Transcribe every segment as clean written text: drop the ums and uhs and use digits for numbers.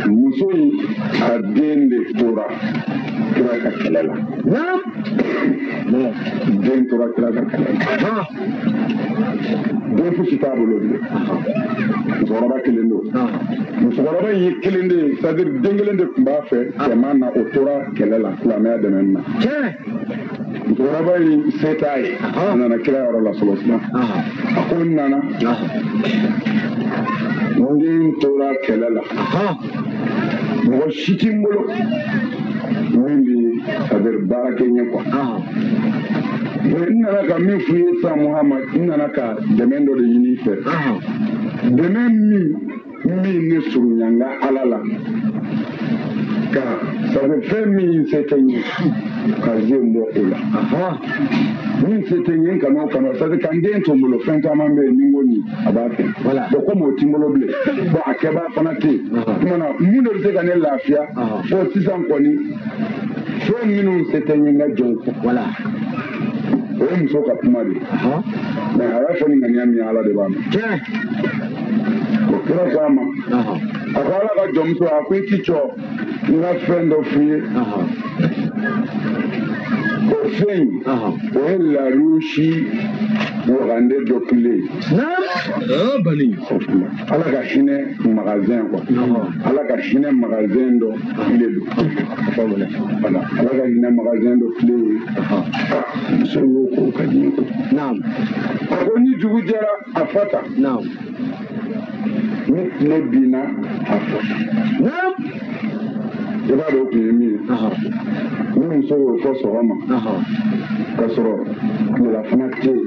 muso in a den de tora kira ka kɛlɛ la den tora kira ka kɛlɛ la den fosi t'a bolo bilen musokɔrɔba kelen don musokɔrɔba in ye kelen de ye c'est à dire den kelen de tun b'a fɛ cɛman na o tora kɛlɛ la silamɛya dɛmɛni na musokɔrɔba in se t'a ye a nana kira yɔrɔ la fɔlɔ sisan a ko n nana n den tora kɛlɛ la mɔgɔ si t'i n bolo min bɛ c'est à dire baara kɛ ɲɛ quoi n nana ka min f'i ye sisan Muhamad n nana ka dɛmɛ dɔ de ɲini i fɛ dɛmɛ min ne surunya n ka Ala la ka c'est à dire fɛn min se tɛ n ye ka zen bɔ o la min se tɛ n ye n kana o kana c'est à dire ka n den to n bolo fɛn caman bɛ yen ni n ko nin a b'a kɛ bon komi o t'i n bolo bilen bon a kɛbaa fana tɛ yen tuma na mun de bɛ se ka ne lafiya bon sisan kɔni fɛn minnu se tɛ n ye n ka jɔn kɔ o ye muso ka kuma de mais a y'a fɔ ni ŋaniya min ye Ala de b'a mɛn o kira k'a ma a ko Ala ka jɔnmuso a ko i ti jɔ n ka fɛn dɔ f'i ye o fɛn in o ye larusi wagande dɔ tile ye Ala ka hinɛ magasin quoi Ala ka hinɛ magasin dɔ tile don voilà Ala ka hinɛ magasin dɔ tile ye muso y'o ko ka di ko a ko ni dugu jɛra a fata ni tile binna a fata i b'a dɔn o tun ye min ye ni muso y'o fɔ sɔgɔma k'a sɔrɔ tilelafana tɛ yen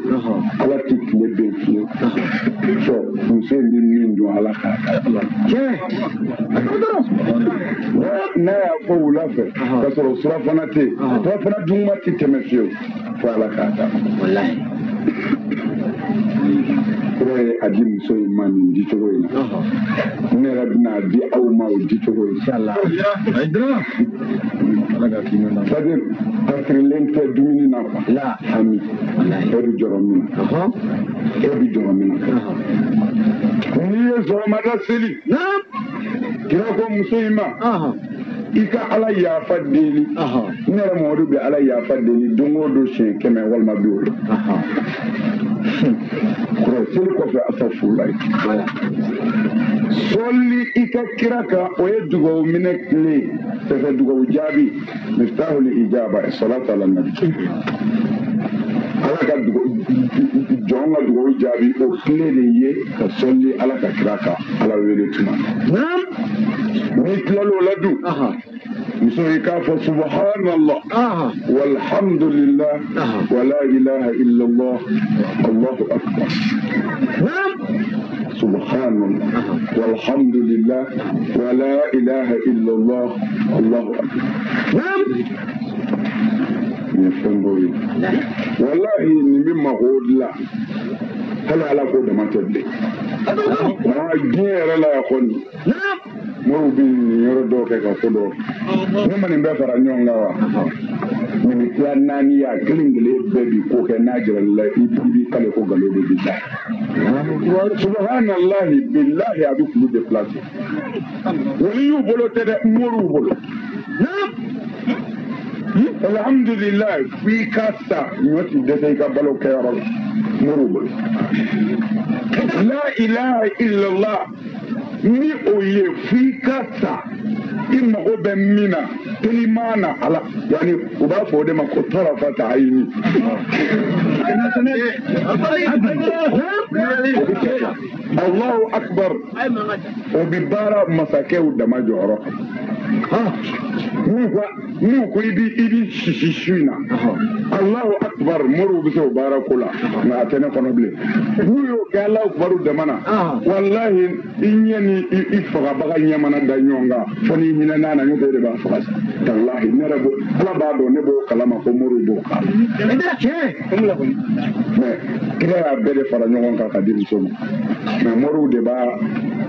Ala tɛ tile bɛn fiyewu fɔ muso in bɛ min dun Ala k'a n'a y'a fɔ wula fɛ k'a sɔrɔ surafana tɛ yen surafana dunma tɛ tɛmɛ fiyewu fo Ala k'a ta kira ye a di muso in ma nin di cogo in na ne yɛrɛ bɛna a di aw ma o di cogo in c'est-à-dire kasirilen tɛ dumuni na quoi ami e bɛ jɔrɔ min na n'i ye sɔgɔmada seli kira ko muso in ma i ka Ala yafa deli ne yɛrɛ Mamadu bɛ Ala yafa deli don o don siɲɛ 100 walima 50 seli kɔfɛ asafurulayi sɔli i ka kira kan o ye dugawu minɛ tile c'est dugawu jaabi miftahul ijaba salatu ala nabi Ala ka jɔn ka dugawu jaabi o tile de ye ka sɔli Ala ka kira kan Ala wele tuma n'i tilal'o la dun muso i k'a fɔ subhanallah walhamdulillah wala ilaha illallah Allahu akbar subhanallah walhamdulillah wala ilaha illallah Allahu akbar ni fɛn dɔ ye wallahi nin bɛ mago la hali Ala ko dama tɛ bilen diɲɛ yɛrɛ la ya kɔni mɔgɔw bɛ nin yɔrɔ dɔw kɛ ka ko dɔw ne ma nin bɛɛ fara ɲɔgɔn kan wa nin tila naani ya kelen bɛɛ bi ko kɛ n'a jira la i b'i kale ko nkalon de b'i da subhanallahi billahi a bɛ kulu déplacé wali y'u bolo tɛ dɛ moriw bolo alhamdulillah f'i ka sa ɲɔ ti dɛsɛ i ka balo kɛyɔrɔ la moriw bolo la ilaha illallah ni o ye f'i ka sa i mago bɛ min na teliman na Ala yani u b'a fɔ o de ma ko tarafata ayini Allahu akbar o bi baara masakɛw dama jɔyɔrɔ n'u ko i bi sisi su in na Allahu akbar moriw bɛ se o baara ko la nka a tɛ ne kɔnɔ bilen n'u y'o kɛ Allahu akbar dama na wallahi i ɲɛ ni i fagabaga ɲɛ mana da ɲɔgɔn kan fo n'i hinɛ n'a na ɲɔgɔn de b'a faga wallahi ne yɛrɛ Ala b'a dɔn ne b'o kalama ko moriw b'o kala mais kira y'a bɛɛ de fara ɲɔgɔn kan ka di muso ma mais moriw de b'a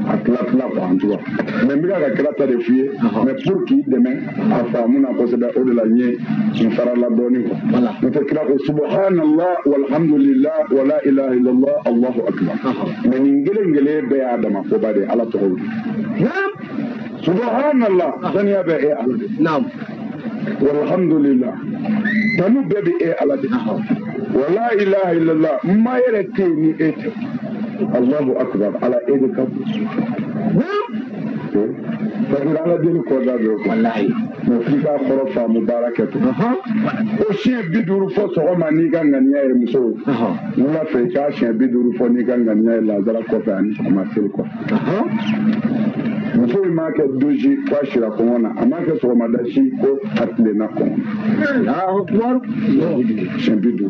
a tila quoi en tout cas mais n bɛ ka kira ta de f'i ye mais pour k'i dɛmɛ a faamu na kosɛbɛ o de la n ye n farala dɔɔnin quoi n'o tɛ kira ko subhanallah walhamdulillah wala ilaha illallah Allahu akbar mais nin kelen bɛɛ y'a dama koba de Ala tɔgɔ subhanallah saniya bɛ e ala de naam walhamdulillah tanu bɛɛ bɛ e ala de wala ilaha illallah ma yɛrɛ tɛ ni e tɛ allahu akbar ala e de ka parce ala deni kɔda bɛ wallahi mais f'i k'a kɔrɔ faamu baara kɛ to o siɲɛ 50 fɔ sɔgɔma n'i ka ŋaniya ye muso wula fɛ i k'a siɲɛ 50 fɔ n'i ka ŋaniya ye lazara kɔfɛ ani sɔgɔma seli kɔfɛ muso in m'a kɛ doji ko a sira kɔngɔ na a m'a kɛ sɔgɔmada si ko a tilenna kɔngɔ siɲɛ 50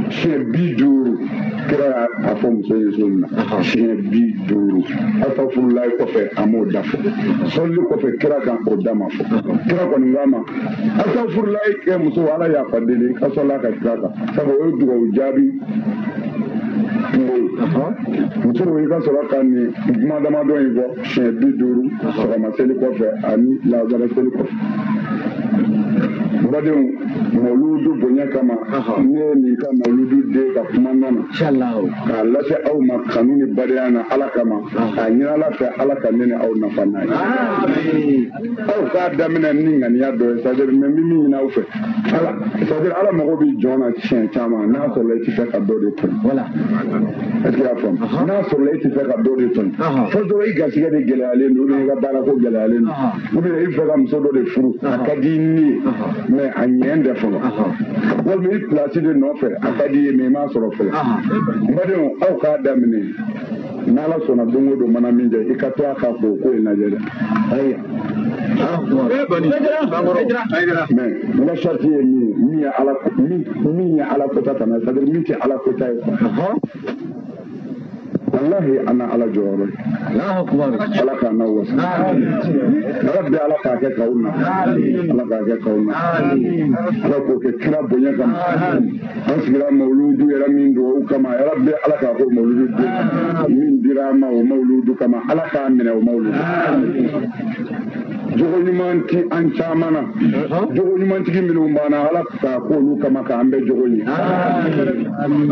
siɲɛ 50 kira a fɔ muso ye so min na siɲɛ 50 astafurulayi kɔfɛ a m'o da fɔ sɔlili kɔfɛ kira kan o da ma fɔ kira kɔni k'a ma astafurulayi kɛ muso ala yafa deli ka sɔrɔ a ka kira kan sabu o ye dugawu jaabi muso i ka sɔrɔ ka nin kuma damadɔ in fɔ siɲɛ 50 sɔgɔma seli kɔfɛ ani lazara seli kɔfɛ badenw mawuludu bonya kama ne ye nin ka mawuludu den ka kuma nana k'a lase aw ma kanu ni badenya na ala kama k'a ɲini ala fɛ ala ka ne ni aw nafa n'a ye aw k'a daminɛ ni ŋaniya dɔ ye c'est à dire mais min ɲini aw fɛ ala c'est à dire ala mago bɛ jɔn na siɲɛ caman n'a sɔrɔ i tɛ fɛ ka dɔ de tɔn est-ce que y'a faamu n'a sɔrɔ i tɛ fɛ ka dɔ de tɔn fo dɔrɔn i garisɛgɛ de gɛlɛyalen don ou bien i ka baarako gɛlɛyalen don ou bien i fɛ ka muso dɔ de furu a ka di i ni ye mais a ɲɛ tɛ fɔlɔ walima i pilasi de nɔfɛ a ka di i ye mais i m'a sɔrɔ fɔlɔ n badenw aw k'a daminɛ n'ala sɔnna don o don mana min kɛ i ka to a kan k'o ko in lajɛ dɛ mais n ka sariti ye min ye ala kota kana c'est à dire min tɛ ala kota ye wallahi ana ala jɔyɔrɔ ye ala k'a n'aw wasa rabbi ala k'a kɛ k'aw na ala k'a kɛ k'aw na ala k'o kɛ kira bonya kama an sigira mawuludu yɛrɛ min dugawu kama rabbi ala k'a k'o mawuludu den min dira an ma o mawuludu kama ala k'a minɛ o mawuludu jogo ɲuman ti an caman na jogo ɲumantigi minnu banna ala k'a k'olu kama k'an bɛɛ jogo ɲɛ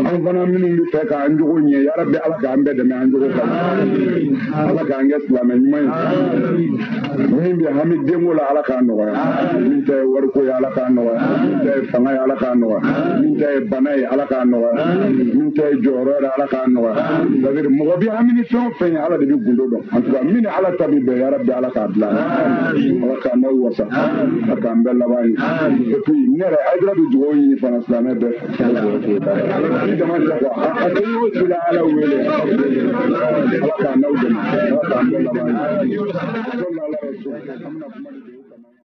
an fana minnu bɛ fɛ k'an jogo ɲɛ yarabi ala k'an bɛɛ dɛmɛ an jogo kama ala k'an kɛ silamɛ ɲuman ye min bɛ hami denko la ala k'a nɔgɔya min tɛ wariko ye ala k'a nɔgɔya min tɛ fanga ye ala k'a nɔgɔya min tɛ bana ye ala k'a nɔgɔya min tɛ jɔyɔrɔ ye ala k'a nɔgɔya c'est à dire mɔgɔ bɛ hami ni fɛn o fɛn ye ala de bɛ gundo dɔn en tout cas min ni ala ta bɛ bɛn yarabi ala k'a bila ala k'an n'aw wasa ala k'an bɛɛ laban ye et puis ne yɛrɛ ayidara bɛ dugawu ɲini fana silamɛ bɛɛ fɛ ni jama tɛ quoi a tɛ ɲɔgɔn ci la ala wele ala k'an n'aw dɛmɛ ala k'an bɛɛ laban ye